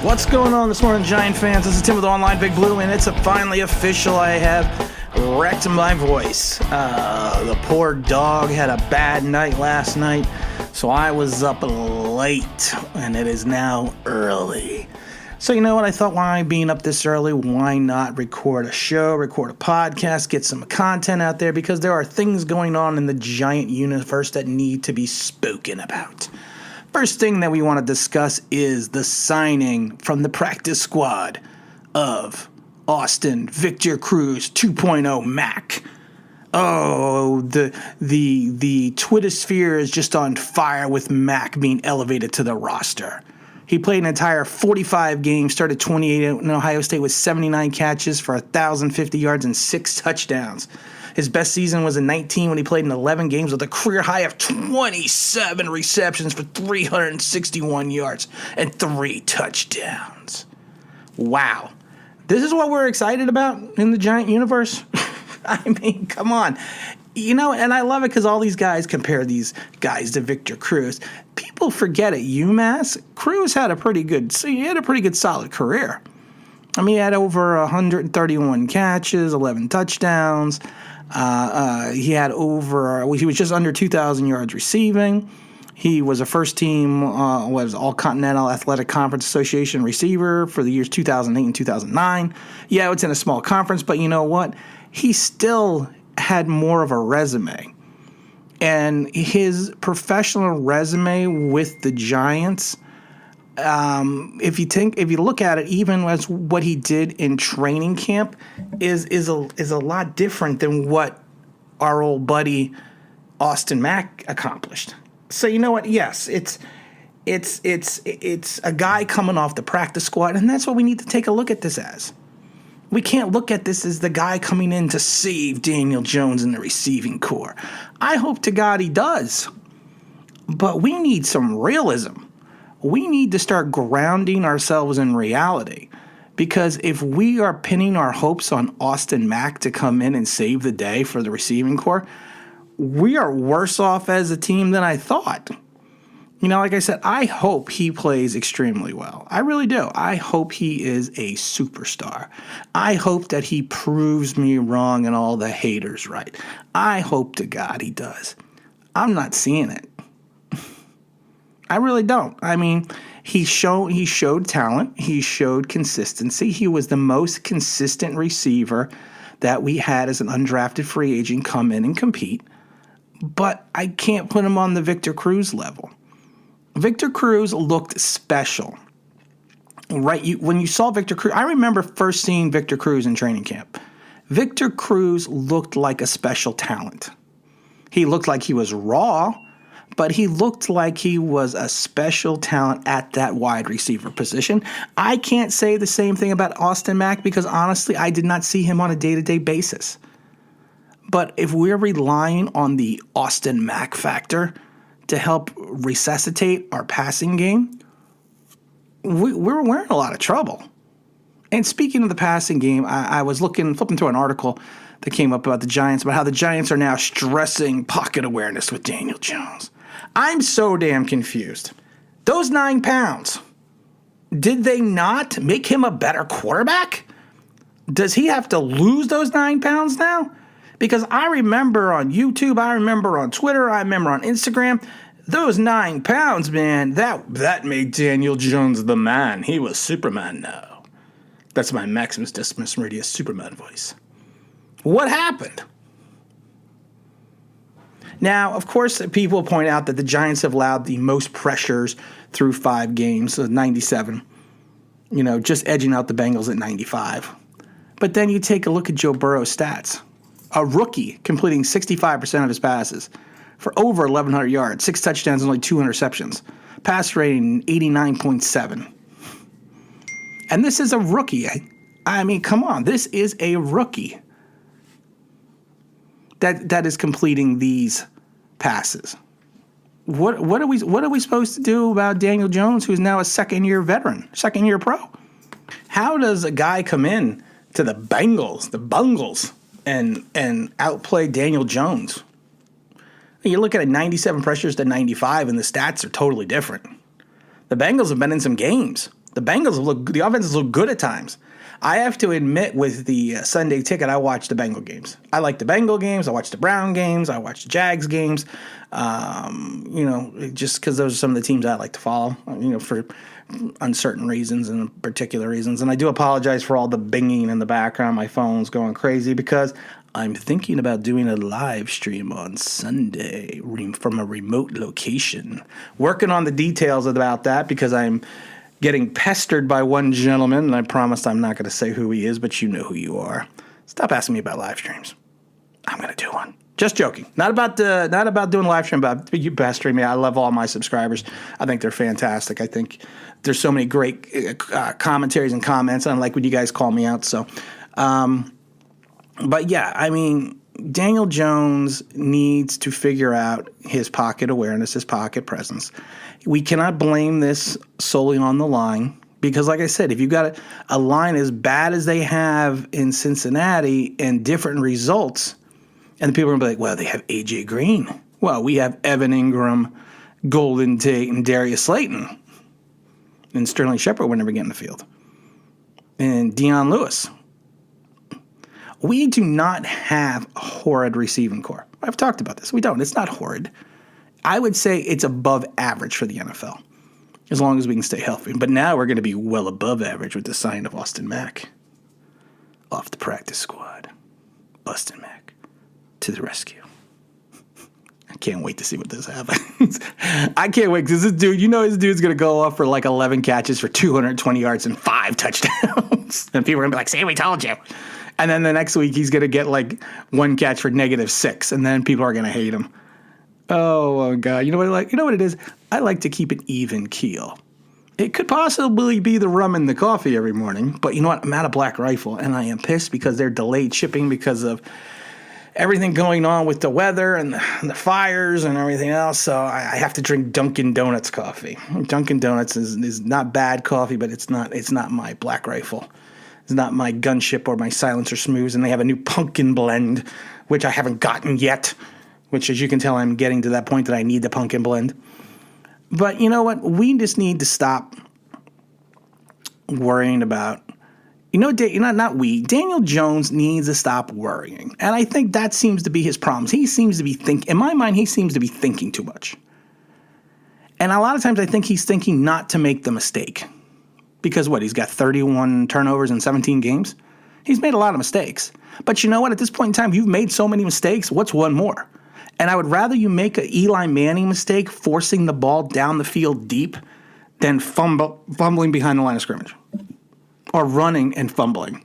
What's going on this morning, Giant fans? This is Tim with Online Big Blue, and it's finally official. I have wrecked my voice. The poor dog had a bad night last night, so I was up late, and it is now early. So you know what? I thought, why being up this early, why not record a show, record a podcast, get some content out there, because there are things going on in the Giant universe that need to be spoken about. First thing that we want to discuss is the signing from the practice squad of Austin Victor Cruz 2.0 Mack. Oh, the Twitter sphere is just on fire with Mack being elevated to the roster. He played an entire 45 games, started 28 in Ohio State with 79 catches for 1,050 yards and 6 touchdowns. His best season was in 19 when he played in 11 games with a career high of 27 receptions for 361 yards and 3 touchdowns. Wow. This is what we're excited about in the Giant universe? I mean, come on. You know, and I love it because all these guys compare these guys to Victor Cruz. People forget at UMass, Cruz had a pretty good solid career. I mean, he had over 131 catches, 11 touchdowns. He was just under 2,000 yards receiving. He was a first-team, All-Continental Athletic Conference Association receiver for the years 2008 and 2009. Yeah, it's in a small conference, but you know what? He still had more of a resume. And his professional resume with the Giants, if you look at it, even as what he did in training camp, is a lot different than what our old buddy Austin Mack accomplished. So you know what? Yes, it's a guy coming off the practice squad, and that's what we need to take a look at this as. We can't look at this as the guy coming in to save Daniel Jones in the receiving corps. I hope to God he does, but we need some realism. We need to start grounding ourselves in reality, because if we are pinning our hopes on Austin Mack to come in and save the day for the receiving corps, we are worse off as a team than I thought. You know, like I said, I hope he plays extremely well. I really do. I hope he is a superstar. I hope that he proves me wrong and all the haters right. I hope to God he does. I'm not seeing it. I really don't. I mean, he showed talent. He showed consistency. He was the most consistent receiver that we had as an undrafted free agent come in and compete. But I can't put him on the Victor Cruz level. Victor Cruz looked special. Right? When you saw Victor Cruz, I remember first seeing Victor Cruz in training camp. Victor Cruz looked like a special talent. He looked like he was raw, but he looked like he was a special talent at that wide receiver position. I can't say the same thing about Austin Mack because, honestly, I did not see him on a day-to-day basis. But if we're relying on the Austin Mack factor to help resuscitate our passing game, we're in a lot of trouble. And speaking of the passing game, I was flipping through an article that came up about the Giants, about how the Giants are now stressing pocket awareness with Daniel Jones. I'm so damn confused. Those 9 pounds, did they not make him a better quarterback? Does he have to lose those 9 pounds now? Because I remember on YouTube, I remember on Twitter, I remember on Instagram, those 9 pounds, man, that made Daniel Jones the man. He was Superman now. That's my Maximus Decimus Meridius Superman voice. What happened? Now, of course, people point out that the Giants have allowed the most pressures through 5 games, so 97, just edging out the Bengals at 95. But then you take a look at Joe Burrow's stats. A rookie completing 65% of his passes for over 1,100 yards, 6 touchdowns, and only 2 interceptions. Pass rating 89.7. And this is a rookie. I mean, come on. This is a rookie that is completing these passes. What are we supposed to do about Daniel Jones, who's now a second-year veteran, second-year pro? How does a guy come in to the Bengals, and outplay Daniel Jones? You look at 97 pressures to 95, and the stats are totally different. The Bengals have been in some games The offenses look good at times. I have to admit, with the Sunday ticket, I watch the Bengal games. I like the Bengal games. I watch the Brown games. I watch the Jags games. Just because those are some of the teams I like to follow, for uncertain reasons and particular reasons. And I do apologize for all the binging in the background. My phone's going crazy because I'm thinking about doing a live stream on Sunday from a remote location. Working on the details about that because I'm getting pestered by one gentleman, and I promised I'm not going to say who he is, but you know who you are. Stop asking me about live streams. I'm going to do one. Just joking. Not about doing a live stream, but you pestering me. I love all my subscribers. I think they're fantastic. I think there's so many great commentaries and comments, and I like when you guys call me out. So, but yeah, I mean, Daniel Jones needs to figure out his pocket awareness, his pocket presence. We cannot blame this solely on the line because, like I said, if you've got a line as bad as they have in Cincinnati and different results, and the people are going to be like, well, they have A.J. Green. Well, we have Evan Ingram, Golden Tate, and Darius Slayton. And Sterling Shepard would never get in the field. And Deion Lewis. We do not have a horrid receiving core. I've talked about this. We don't. It's not horrid. I would say it's above average for the NFL, as long as we can stay healthy. But now we're going to be well above average with the signing of Austin Mack off the practice squad. Austin Mack to the rescue. I can't wait to see what this happens. I can't wait because this dude, this dude's going to go off for like 11 catches for 220 yards and 5 touchdowns. And people are going to be like, see, we told you. And then the next week he's going to get like 1 catch for -6. And then people are going to hate him. Oh, God. You know what I like? You know what it is? I like to keep an even keel. It could possibly be the rum and the coffee every morning. But you know what? I'm at a Black Rifle, and I am pissed because they're delayed shipping because of everything going on with the weather and the fires and everything else. So I have to drink Dunkin' Donuts coffee. Dunkin' Donuts is not bad coffee, but it's not my Black Rifle. It's not my Gunship or my Silencer Smooths. And they have a new pumpkin blend, which I haven't gotten yet. Which, as you can tell, I'm getting to that point that I need the pumpkin blend. But you know what? We just need to stop worrying about, Daniel Jones needs to stop worrying. And I think that seems to be his problem. He seems to be in my mind, he seems to be thinking too much. And a lot of times I think he's thinking not to make the mistake. Because he's got 31 turnovers in 17 games? He's made a lot of mistakes. But you know what? At this point in time, you've made so many mistakes. What's one more? And I would rather you make an Eli Manning mistake forcing the ball down the field deep than fumbling behind the line of scrimmage or running and fumbling.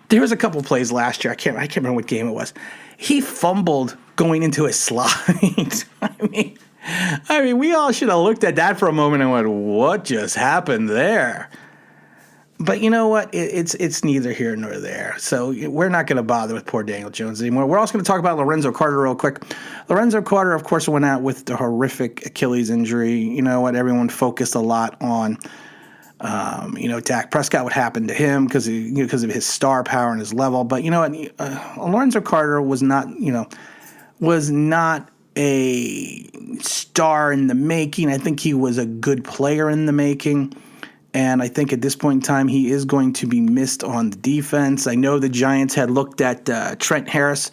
There was a couple plays last year. I can't remember what game it was. He fumbled going into his slide. I mean, we all should have looked at that for a moment and went, what just happened there? But you know what? It's neither here nor there. So we're not going to bother with poor Daniel Jones anymore. We're also going to talk about Lorenzo Carter real quick. Lorenzo Carter, of course, went out with the horrific Achilles injury. You know what? Everyone focused a lot on, Dak Prescott, what happened to him because of his star power and his level. But you know what? Lorenzo Carter was not a star in the making. I think he was a good player in the making. And I think at this point in time, he is going to be missed on the defense. I know the Giants had looked at Trent Harris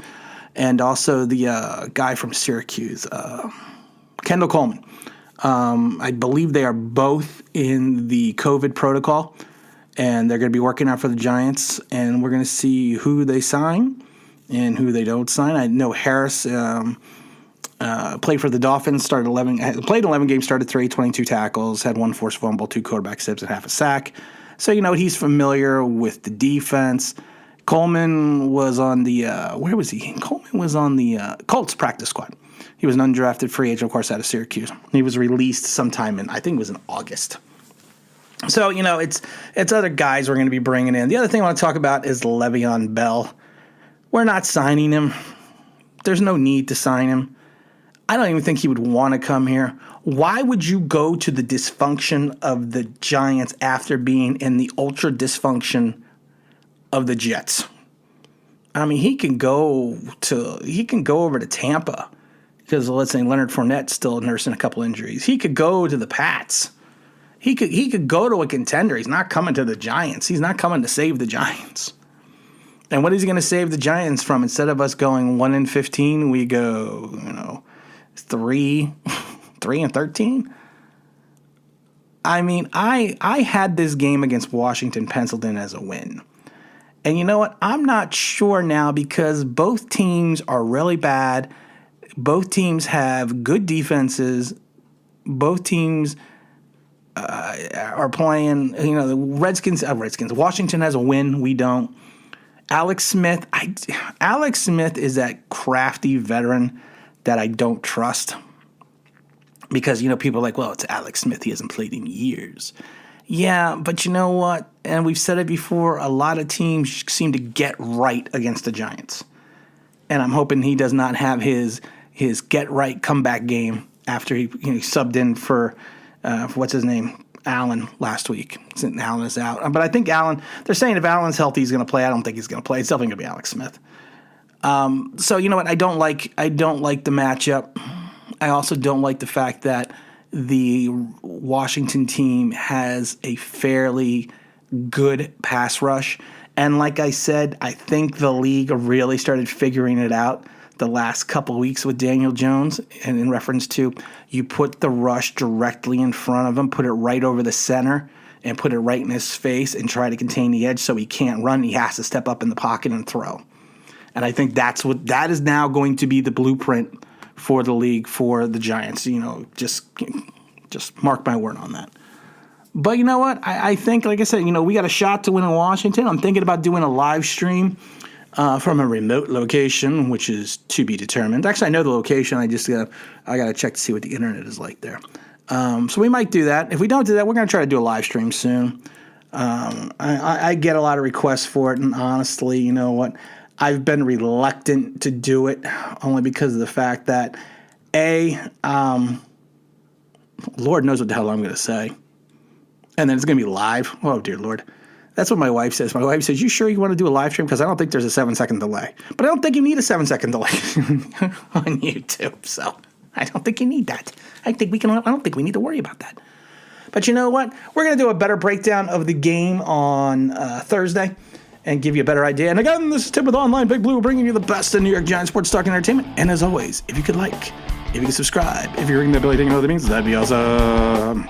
and also the guy from Syracuse, Kendall Coleman. I believe they are both in the COVID protocol, and they're going to be working out for the Giants. And we're going to see who they sign and who they don't sign. I know Harris played for the Dolphins, played 11 games, started 3, 22 tackles, had 1 forced fumble, 2 quarterback saves, and half a sack. So, he's familiar with the defense. Coleman was on the, where was he? Coleman was on the Colts practice squad. He was an undrafted free agent, of course, out of Syracuse. He was released sometime I think it was in August. So, it's other guys we're going to be bringing in. The other thing I want to talk about is Leveon Bell. We're not signing him. There's no need to sign him. I don't even think he would want to come here. Why would you go to the dysfunction of the Giants after being in the ultra dysfunction of the Jets? I mean, he can go over to Tampa because let's say Leonard Fournette's still nursing a couple injuries. He could go to the Pats He could go to a contender. He's not coming to the Giants. He's not coming to save the Giants. And what is he going to save the Giants from? Instead of us going 1-15, we go, 3-13. I mean, I had this game against Washington penciled in as a win. And you know what? I'm not sure now because both teams are really bad. Both teams have good defenses. Both teams are playing, the Redskins. Washington has a win. We don't. Alex Smith is that crafty veteran that I don't trust because, people are like, well, it's Alex Smith. He hasn't played in years. Yeah, but you know what? And we've said it before, a lot of teams seem to get right against the Giants. And I'm hoping he does not have his get-right comeback game after he subbed in for what's his name? Allen last week. Allen is out. But I think Allen, they're saying if Allen's healthy, he's going to play. I don't think he's going to play. It's definitely going to be Alex Smith. So you know what? I don't like the matchup. I also don't like the fact that the Washington team has a fairly good pass rush. And like I said, I think the league really started figuring it out the last couple of weeks with Daniel Jones, and in reference to you put the rush directly in front of him, put it right over the center, and put it right in his face and try to contain the edge so he can't run. He has to step up in the pocket and throw. And I think that is now going to be the blueprint for the league for the Giants. Just mark my word on that. But you know what? I think, like I said, we got a shot to win in Washington. I'm thinking about doing a live stream from a remote location, which is to be determined. Actually, I know the location. I got to check to see what the internet is like there. So we might do that. If we don't do that, we're going to try to do a live stream soon. I get a lot of requests for it, and honestly, you know what? I've been reluctant to do it only because of the fact that, Lord knows what the hell I'm going to say. And then it's going to be live. Oh, dear Lord. That's what my wife says. My wife says, you sure you want to do a live stream? Because I don't think there's a 7-second delay. But I don't think you need a 7-second delay on YouTube. So I don't think you need that. I don't think we need to worry about that. But you know what? We're going to do a better breakdown of the game on Thursday and give you a better idea. And again, this is Tim with Online Big Blue, bringing you the best in New York Giants sports talk and entertainment. And as always, if you could subscribe, if you're ringing the belly, you know what that means, that'd be awesome.